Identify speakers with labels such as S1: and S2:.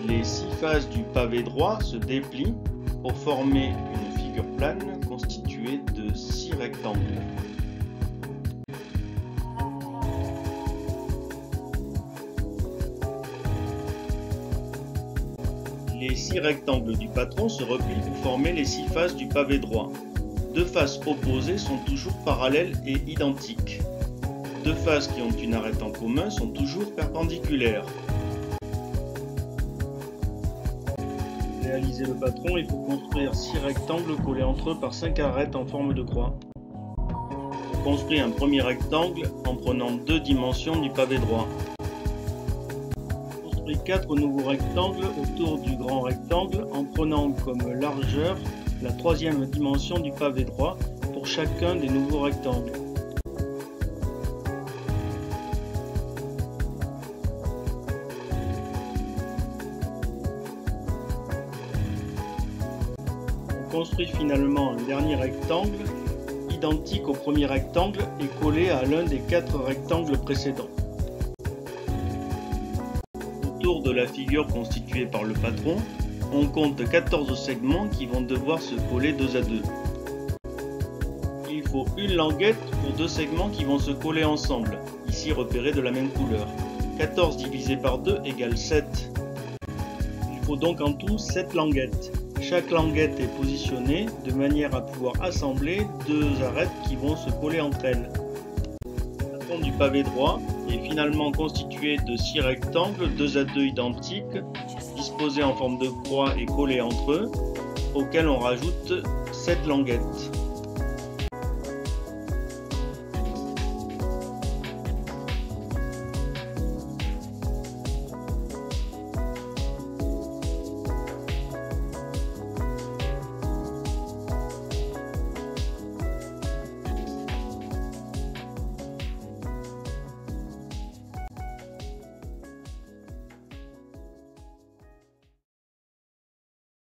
S1: Les 6 faces du pavé droit se déplient pour former une figure plane constituée de 6 rectangles. Les 6 rectangles du patron se replient pour former les 6 faces du pavé droit. Deux faces opposées sont toujours parallèles et identiques. Deux faces qui ont une arête en commun sont toujours perpendiculaires. Pour réaliser le patron, il faut construire 6 rectangles collés entre eux par 5 arêtes en forme de croix. On construit un premier rectangle en prenant 2 dimensions du pavé droit. 4 nouveaux rectangles autour du grand rectangle en prenant comme largeur la 3e dimension du pavé droit pour chacun des nouveaux rectangles. On construit finalement un dernier rectangle identique au premier rectangle et collé à l'un des 4 rectangles précédents. Autour de la figure constituée par le patron, on compte 14 segments qui vont devoir se coller 2 à 2. Il faut une languette pour 2 segments qui vont se coller ensemble, ici repérés de la même couleur. 14 divisé par 2 égale 7. Il faut donc en tout 7 languettes. Chaque languette est positionnée de manière à pouvoir assembler 2 arêtes qui vont se coller entre elles. Le patron du pavé droit est finalement constitué de 6 rectangles 2 à 2 identiques, disposés en forme de croix et collés entre eux, auxquels on rajoute 7 languettes.